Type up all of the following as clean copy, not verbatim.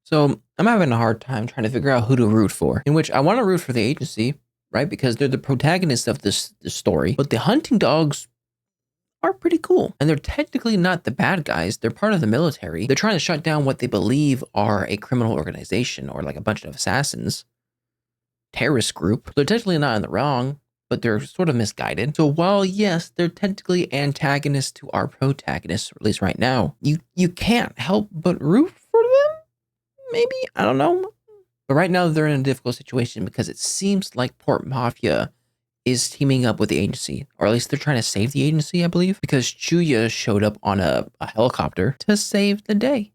So I'm having a hard time trying to figure out who to root for. In which I want to root for the agency, right? Because they're the protagonists of this story. But the hunting dogs are pretty cool. And they're technically not the bad guys. They're part of the military. They're trying to shut down what they believe are a criminal organization or like a bunch of assassins. Terrorist group. They're technically not in the wrong, but they're sort of misguided. So while yes, they're technically antagonists to our protagonists, or at least right now, you can't help but root for them? Maybe? I don't know. But right now they're in a difficult situation because it seems like Port Mafia is teaming up with the agency, or at least they're trying to save the agency, I believe, because Chuya showed up on a helicopter to save the day.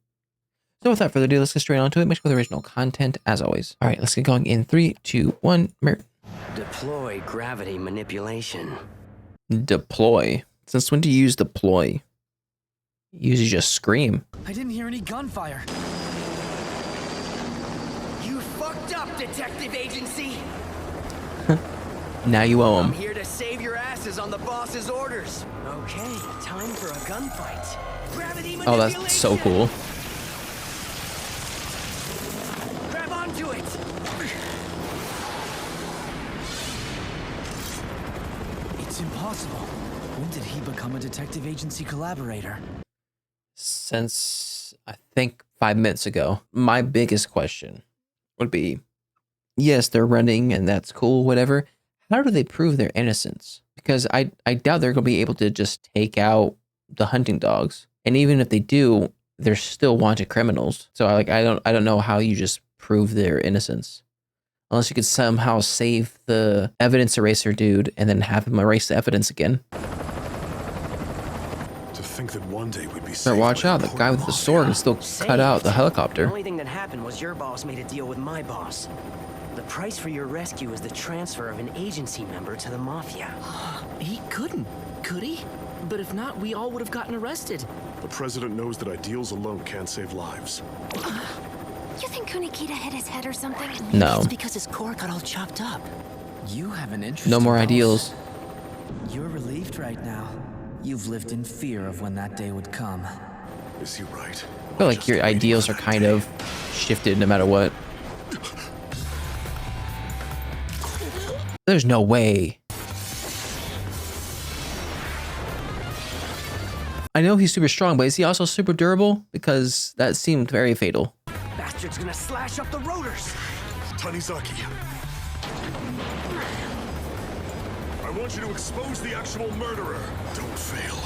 So without further ado, let's get straight on to it. Make sure the original content as always. All right, let's get going in 3, 2, 1. Deploy gravity manipulation. Deploy. Since when do you use deploy? You usually just scream. I didn't hear any gunfire. You fucked up, Detective Agency. Now you owe I'm him. here to save your asses on the boss's orders. Okay, time for a gunfight. Gravity Oh, manipulation. that's so cool. Grab onto it. It's impossible. When did he become a detective agency collaborator? Since I think 5 minutes ago. My biggest question would be, yes, they're running and that's cool, whatever. How do they prove their innocence? Because I doubt they're going to be able to just take out the hunting dogs. And even if they do, they're still wanted criminals. So I don't know how you just prove their innocence. Unless you could somehow save the evidence eraser dude and then have him erase the evidence again. To think that one day we'd be But watch out, the guy with the sword can still cut out the The helicopter. only thing that happened was your boss made a deal with my boss. The price for your rescue is the transfer of an agency member to the Mafia. He couldn't, could he? But if not, we all would have gotten arrested. The president knows that ideals alone can't save lives. You think Kunikita hit his head or something? No. It's because his core got all chopped up. You have an interesting No more boss. ideals. You're relieved right now. You've lived in fear of when that day would come. Is he right? I feel like your ideals are kind of shifted no matter what. There's no way. I know he's super strong, but is he also super durable? Because that seemed very fatal. Bastard's gonna slash up the rotors. Tanizaki. I want you to expose the actual murderer. Don't fail.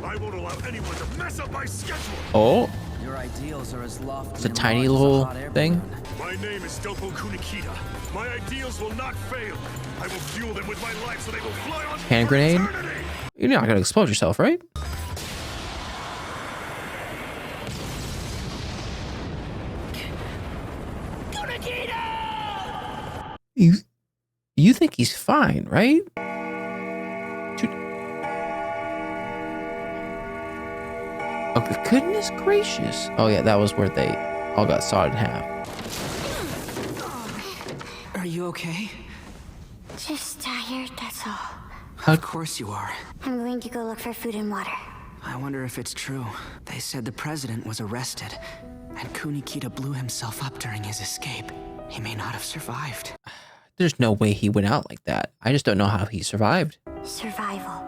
I won't allow anyone to mess up my schedule. Oh, Your ideals are as lofty. it's a and tiny large as a little hot air thing. balloon. My name is Dopo Kunikita. My ideals will not fail. I will fuel them with my life so they will fly on Hand for grenade? eternity. You're not gonna explode yourself, right? You think he's fine, right? Oh, goodness gracious. Oh yeah, that was where they all got sawed in half. Are you okay? Just tired, that's all. Of course you are. I'm going to go look for food and water. I wonder if it's true. They said the president was arrested, and Kunikita blew himself up during his escape. He may not have survived. There's no way he went out like that. I just don't know how he survived. Survival.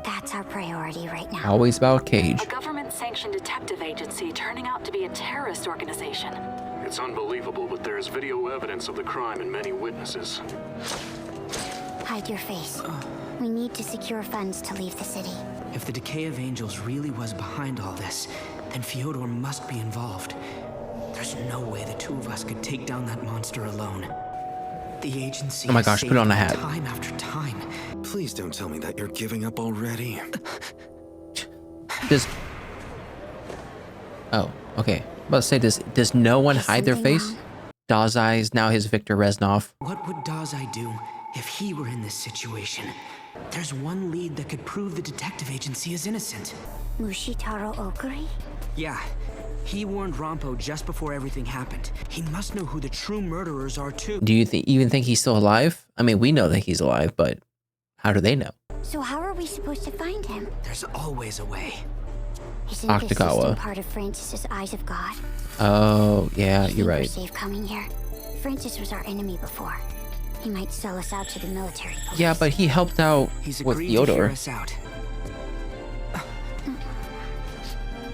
That's our priority right now. Always about Cage. A government-sanctioned detective agency turning out to be a terrorist organization. It's unbelievable, but there's video evidence of the crime and many witnesses. Hide your face. We need to secure funds to leave the city. If the Decay of Angels really was behind all this, then Fyodor must be involved. There's no way the two of us could take down that monster alone. The agency Oh my has gosh, saved put it on a me hat. time after time. Please don't tell me that you're giving up already. Does... Oh, okay. I'm about to say, does no one Is hide their something face? wrong? Dazai is now his Victor Reznov. What would Dazai do if he were in this situation? There's one lead that could prove the detective agency is innocent. Mushitaro Okuri? Yeah, he warned Rampo just before everything happened. He must know who the true murderers are too. Do you even think he's still alive? I mean, we know that he's alive, but how do they know? So how are we supposed to find him? There's always a way. Isn't this system Octagawa. part of Francis's Eyes of God? Oh, yeah, You you're think we're right. safe coming here? Francis was our enemy before. He might sell us out to the military police. Yeah, but he helped out He's with agreed to hear Theodore. us out.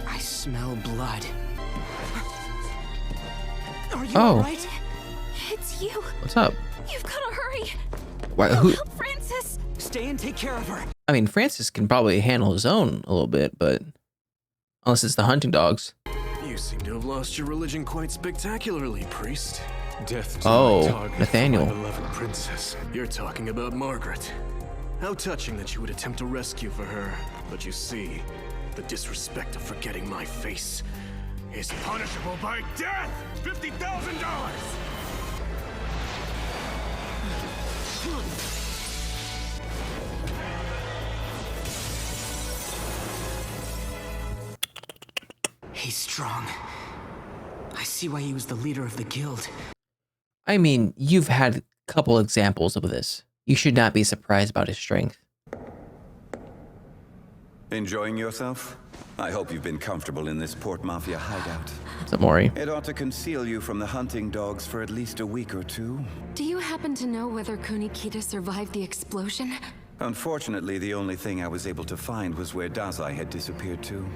I smell blood. Are you Oh. alright? It's you. What's up? You've got to hurry. Why, who? Help Francis. Stay and take care of her. I mean, Francis can probably handle his own a little bit, but unless it's the hunting dogs. You seem to have lost your religion quite spectacularly, priest. Death to Oh, my target, Nathaniel. my beloved princess. You're talking about Margaret. How touching that you would attempt a rescue for her. But you see, the disrespect of forgetting my face is Punishable by death! $50,000! He's strong. I see why he was the leader of the guild. I mean, you've had a couple examples of this. You should not be surprised about his strength. Enjoying yourself? I hope you've been comfortable in this Port Mafia hideout. What's up, Maury? It ought to conceal you from the hunting dogs for at least a week or two. Do you happen to know whether Kunikita survived the explosion? Unfortunately, the only thing I was able to find was where Dazai had disappeared to.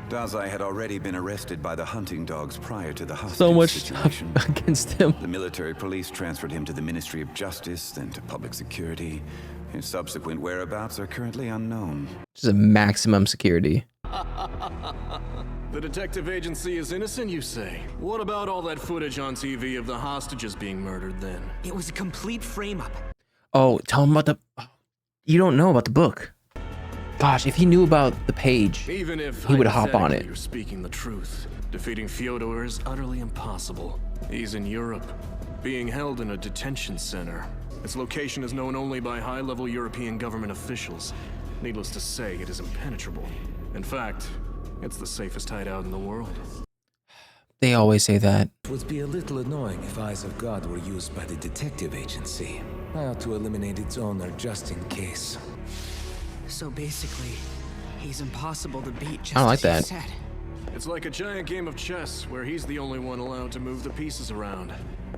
Dazai had already been arrested by the hunting dogs prior to the hostage So much situation. stuff against him. The military police transferred him to the Ministry of Justice, then to Public Security. His subsequent whereabouts are currently unknown. Just a maximum security. The detective agency is innocent, you say? What about all that footage on TV of the hostages being murdered then? It was a complete frame-up. Oh, tell him about the... You don't know about the book. Gosh, if he knew about the page, Even if he would hop on hypothetically it. You're speaking the truth. Defeating Fyodor is utterly impossible. He's in Europe, being held in a detention center. Its location is known only by high-level European government officials. Needless to say, it is impenetrable. In fact, it's the safest hideout in the world. They always say that. It would be a little annoying if Eyes of God were used by the detective agency. I ought to eliminate its owner just in case. So basically, he's impossible to beat just I don't like as you that. said. It's like a giant game of chess where he's the only one allowed to move the pieces around.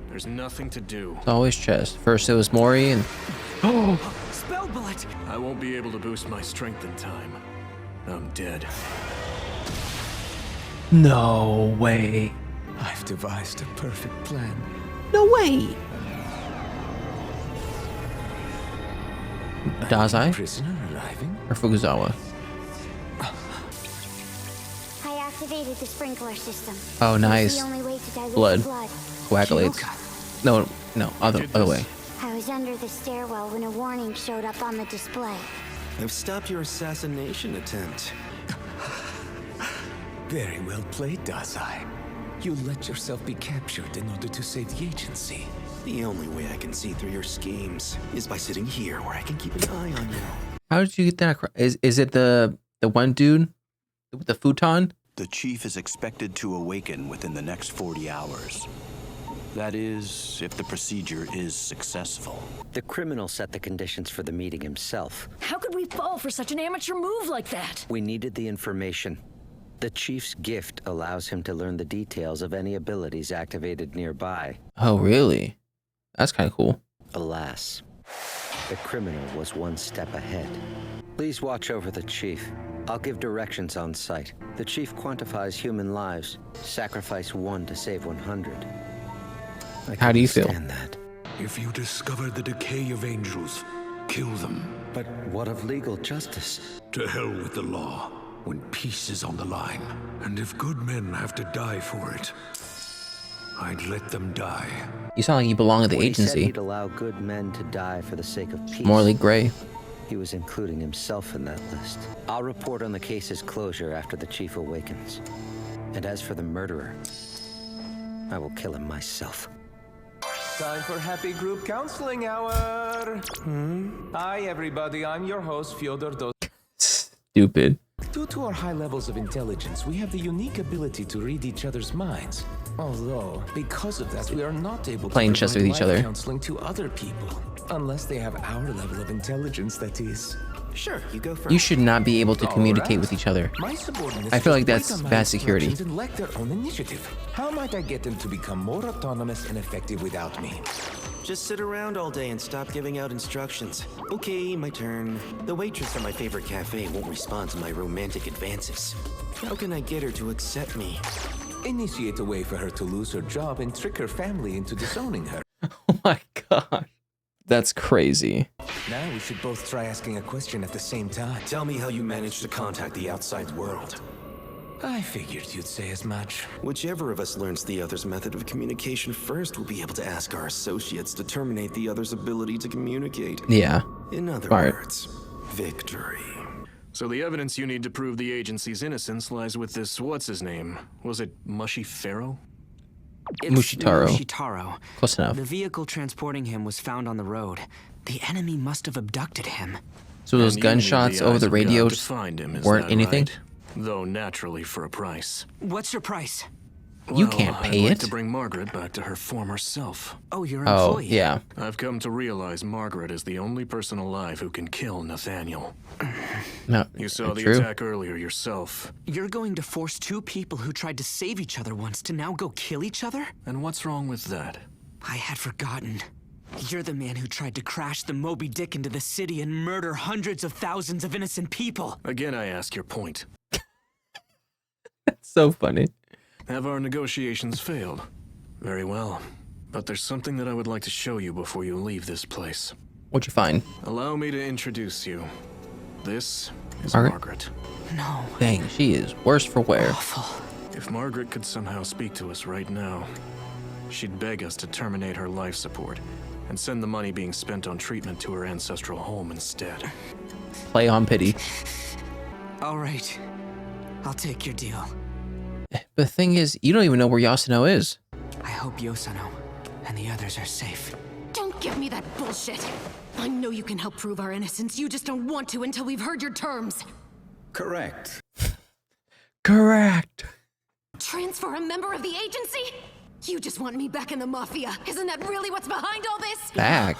There's nothing to do. It's always chess. First it was Maury and... Spell bullet! I won't be able to boost my strength in time. I'm dead. No way. I've devised a perfect plan. No way. Dazai Prisoner arriving? or Fukuzawa? I activated the sprinkler system. Oh, It's nice. the only way to dilute Blood. the blood. Coagulates. No, other way. I was under the stairwell when a warning showed up on the display. I've stopped your assassination attempt. Very well played, Dazai. You let yourself be captured in order to save the agency. The only way I can see through your schemes is by sitting here where I can keep an eye on you. How did you get that across? Is it the one dude with the futon? The chief is expected to awaken within the next 40 hours. That is, if the procedure is successful. The criminal set the conditions for the meeting himself. How could we fall for such an amateur move like that? We needed the information. The chief's gift allows him to learn the details of any abilities activated nearby. Oh, really? That's kind of cool. Alas, the criminal was one step ahead. Please watch over the chief. I'll give directions on site. The chief quantifies human lives. Sacrifice one to save 100. How do you feel? That. If you discover the decay of angels, kill them. But what of legal justice? To hell with the law, when peace is on the line. And if good men have to die for it, I'd let them die. You sound like you belong at the When he said agency. he'd allow good men to die for the sake of peace. Morley Gray. He was including himself in that list. I'll report on the case's closure after the chief awakens. And as for the murderer, I will kill him myself. Time for happy group counseling hour. Hi, everybody. I'm your host, Fyodor Dos. Stupid. Due to our high levels of intelligence, we have the unique ability to read each other's minds. Although, because of that, we are not able Playing to chess provide with each life other. counseling to other people. Unless they have our level of intelligence, that is. Sure, you go first. You should not be able to communicate Alright. with each other. My subordinates I feel like just that's wait on my bad security. instructions and elect their own initiative. How might I get them to become more autonomous and effective without me? Just sit around all day and stop giving out instructions. Okay, my turn. The waitress at my favorite cafe won't respond to my romantic advances. How can I get her to accept me? Initiate a way for her to lose her job and trick her family into disowning her. Oh my god. That's crazy. Now we should both try asking a question at the same time. Tell me how you managed to contact the outside world. I figured you'd say as much. Whichever of us learns the other's method of communication first will be able to ask our associates to terminate the other's ability to communicate. Yeah. In other All right. words, victory. So the evidence you need to prove the agency's innocence lies with this what's-his-name? Was it Mushy Pharaoh? It's Mushitaro. Mushitaro. Close enough. The vehicle transporting him was found on the road. The enemy must have abducted him. So those And you need gunshots the over eyes the of radio God to just find him, is weren't that anything? right? Though naturally for a price. What's your price? You Well, can't pay I'd like it. to bring Margaret back to her former self. Oh, you're an Oh, employee. yeah. I've come to realize Margaret is the only person alive who can kill Nathaniel. No, You saw the true. attack earlier yourself. You're going to force two people who tried to save each other once to now go kill each other? And what's wrong with that? I had forgotten. You're the man who tried to crash the Moby Dick into the city and murder hundreds of thousands of innocent people. Again, I ask your point. So funny. Have our negotiations failed? Very well. But there's something that I would like to show you before you leave this place. What'd you find? Allow me to introduce you. This is Margaret? Margaret. No. Dang, she is worse for wear. Awful. If Margaret could somehow speak to us right now, she'd beg us to terminate her life support and send the money being spent on treatment to her ancestral home instead. Play on pity. All right. I'll take your deal. The thing is, you don't even know where Yasuno is. I hope Yosano and the others are safe. Don't give me that bullshit. I know you can help prove our innocence. You just don't want to until we've heard your terms. Correct. Correct. Transfer a member of the agency? You just want me back in the Mafia. Isn't that really what's behind all this? Back?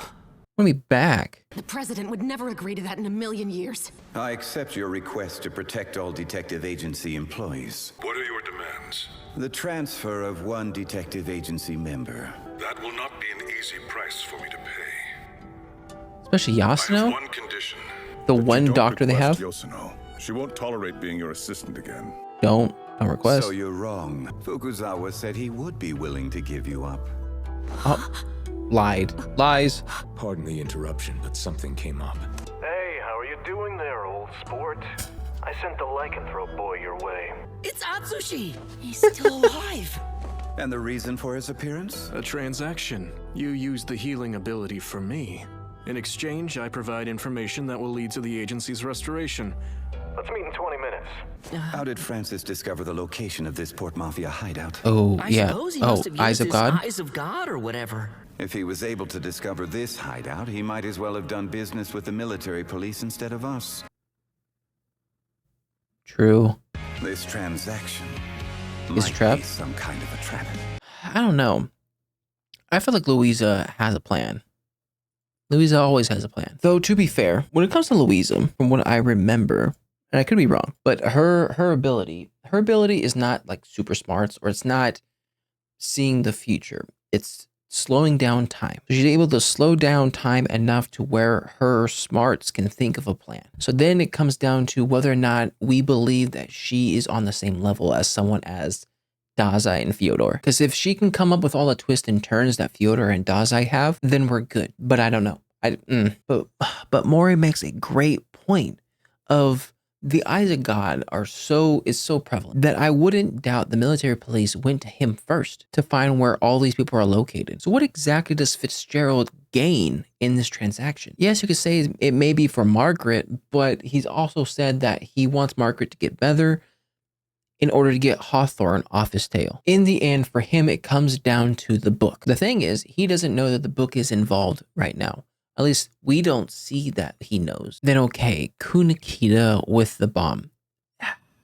What do you mean back? The president would never agree to that in a million years. I accept your request to protect all detective agency employees. What are your demands? The transfer of one detective agency member. That will not be an easy price for me to pay. Especially I have Yasuno? one condition. The one Don't doctor they have? request Yosano. She won't tolerate being your assistant again. Don't request. So you're wrong. Fukuzawa said he would be willing to give you up. Oh, lied. Lies. Pardon the interruption, but something came up. Hey, how are you doing there, old sport? I sent the lycanthrope boy your way. It's Atsushi! He's still alive! And the reason for his appearance? A transaction. You use the healing ability for me. In exchange, I provide information that will lead to the agency's restoration. Let's meet in 20 minutes. How did Francis discover the location of this Port Mafia hideout? Oh, I yeah. suppose he Oh, must have used Eyes of his God? Eyes of God or whatever. If he was able to discover this hideout, he might as well have done business with the military police instead of us. True. This transaction Is might trap? be some kind of a trap. I don't know. I feel like Louisa has a plan. Louisa always has a plan. Though, to be fair, when it comes to Louisa, from what I remember, and I could be wrong, but her ability is not like super smarts, or it's not seeing the future. It's slowing down time. So she's able to slow down time enough to where her smarts can think of a plan. So then it comes down to whether or not we believe that she is on the same level as someone as Dazai and Fyodor. Because if she can come up with all the twists and turns that Fyodor and Dazai have, then we're good. But I don't know. But Mori makes a great point of the eyes of God is so prevalent that I wouldn't doubt the military police went to him first to find where all these people are located. So what exactly does Fitzgerald gain in this transaction? Yes, you could say it may be for Margaret, but he's also said that he wants Margaret to get better in order to get Hawthorne off his tail. In the end, for him, it comes down to the book. The thing is, he doesn't know that the book is involved right now. At least we don't see that he knows. Then okay, Kunikita with the bomb.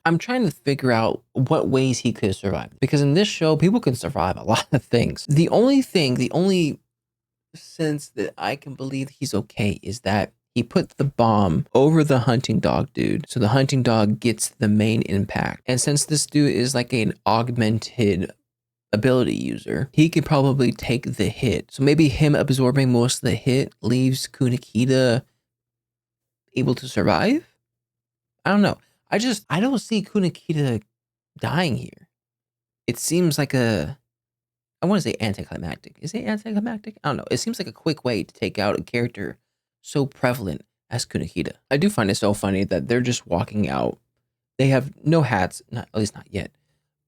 I'm trying to figure out what ways he could survive. Because in this show, people can survive a lot of things. The only sense that I can believe he's okay is that He put the bomb over the hunting dog dude, so the hunting dog gets the main impact. And since this dude is like an augmented ability user, he could probably take the hit. So maybe him absorbing most of the hit leaves Kunakita able to survive? I don't know. I don't see Kunakita dying here. It seems like I want to say anticlimactic. Is it anticlimactic? I don't know. It seems like a quick way to take out a character so prevalent as Kunakita. I do find it so funny that they're just walking out. They have no hats, at least not yet,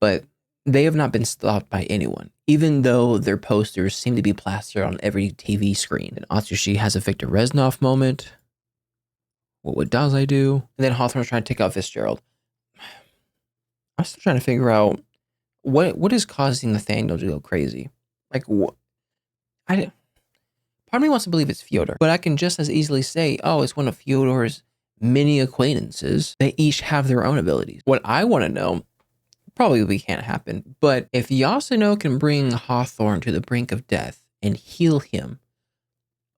but they have not been stopped by anyone, even though their posters seem to be plastered on every TV screen. And Atsushi has a Victor Reznov moment. What would Dazai do? And then Hawthorne's trying to take out Fitzgerald. I'm still trying to figure out what is causing Nathaniel to go crazy. Like, what? Part of me wants to believe it's Fyodor, but I can just as easily say, oh, it's one of Fyodor's many acquaintances. They each have their own abilities. What I want to know, probably can't happen, but if Yasuno can bring Hawthorne to the brink of death and heal him,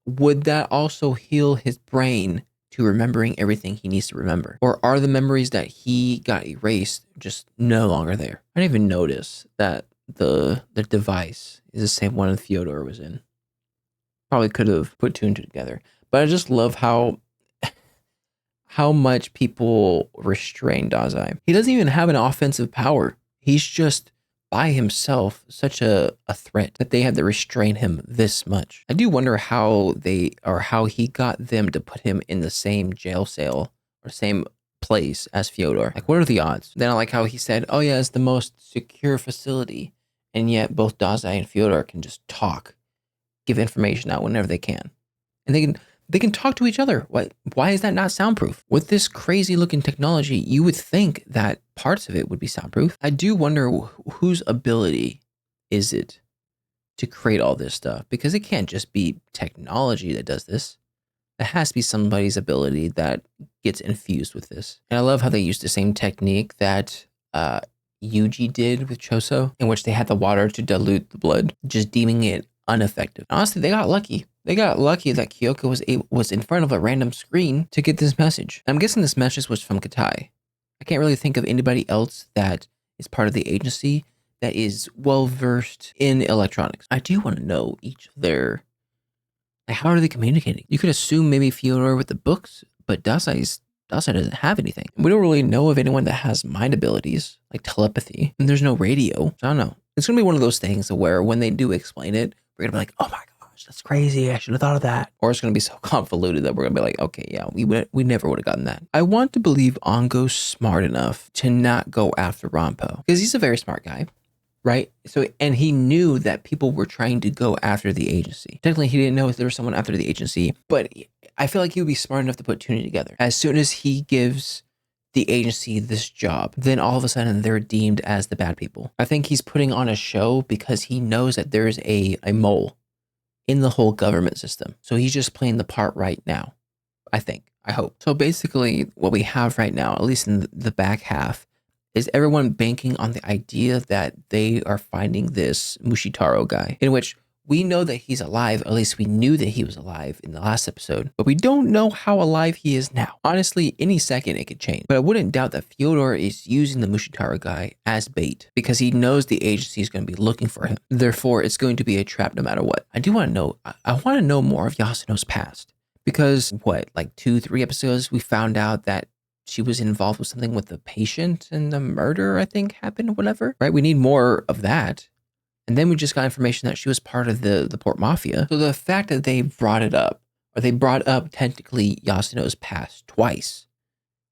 would that also heal his brain to remembering everything he needs to remember? Or are the memories that he got erased just no longer there? I didn't even notice that the device is the same one that Fyodor was in. Probably could have put two and two together. But I just love how much people restrain Dazai. He doesn't even have an offensive power. He's just by himself such a threat that they had to restrain him this much. I do wonder how he got them to put him in the same jail cell or same place as Fyodor. Like, what are the odds? Then I like how he said, oh yeah, it's the most secure facility. And yet both Dazai and Fyodor can just talk, give information out whenever they can. And they can talk to each other. Why is that not soundproof? With this crazy looking technology, you would think that parts of it would be soundproof. I do wonder whose ability is it to create all this stuff, because it can't just be technology that does this. It has to be somebody's ability that gets infused with this. And I love how they used the same technique that Yuji did with Choso, in which they had the water to dilute the blood, just deeming it ineffective. Honestly, they got lucky. They got lucky that Kyoko was in front of a random screen to get this message. I'm guessing this message was from Katai. I can't really think of anybody else that is part of the agency that is well-versed in electronics. I do want to know each of their... Like, how are they communicating? You could assume maybe Fyodor with the books, but Dazai doesn't have anything. We don't really know of anyone that has mind abilities, like telepathy, and there's no radio. So I don't know. It's going to be one of those things where when they do explain it, we're going to be like, oh my gosh, that's crazy. I should have thought of that. Or it's going to be so convoluted that we're going to be like, okay, yeah, we never would have gotten that. I want to believe Ongo's smart enough to not go after Rampo, because he's a very smart guy, right? So, and he knew that people were trying to go after the agency. Technically, he didn't know if there was someone after the agency, but I feel like he would be smart enough to put two together. As soon as he gives the agency this job, then all of a sudden they're deemed as the bad people. I think he's putting on a show because he knows that there's a mole in the whole government system. So he's just playing the part right now, I think. I hope. So basically what we have right now, at least in the back half, is everyone banking on the idea that they are finding this Mushitaro guy, in which we know that he's alive. At least we knew that he was alive in the last episode, but we don't know how alive he is now. Honestly, any second it could change, but I wouldn't doubt that Fyodor is using the Mushitaro guy as bait because he knows the agency is going to be looking for him. Therefore, it's going to be a trap no matter what. I do want to know, I want to know more of Yasuno's past, because like 2-3 episodes, we found out that she was involved with something with the patient and the murder, I think, happened, whatever, right? We need more of that. And then we just got information that she was part of the Port Mafia. So the fact that they brought it up, or they brought up technically Yasuno's past twice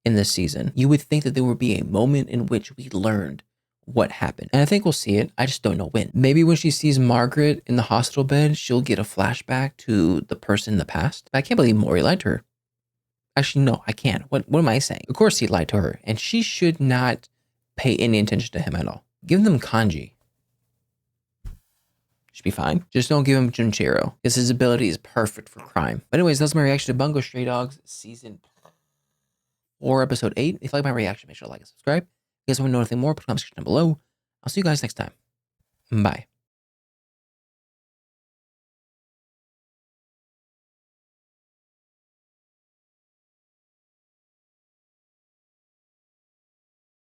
in this season, you would think that there would be a moment in which we learned what happened. And I think we'll see it. I just don't know when. Maybe when she sees Margaret in the hospital bed, she'll get a flashback to the person in the past. I can't believe Mori lied to her. Actually, no, I can't. What am I saying? Of course he lied to her, and she should not pay any attention to him at all. Give them kanji. Should be fine. Just don't give him Junchiro, because his ability is perfect for crime. But anyways, that's my reaction to Bungo Stray Dogs Season 4, Episode 8. If you like my reaction, make sure to like and subscribe. If you guys want to know anything more, put a comment section down below. I'll see you guys next time. Bye.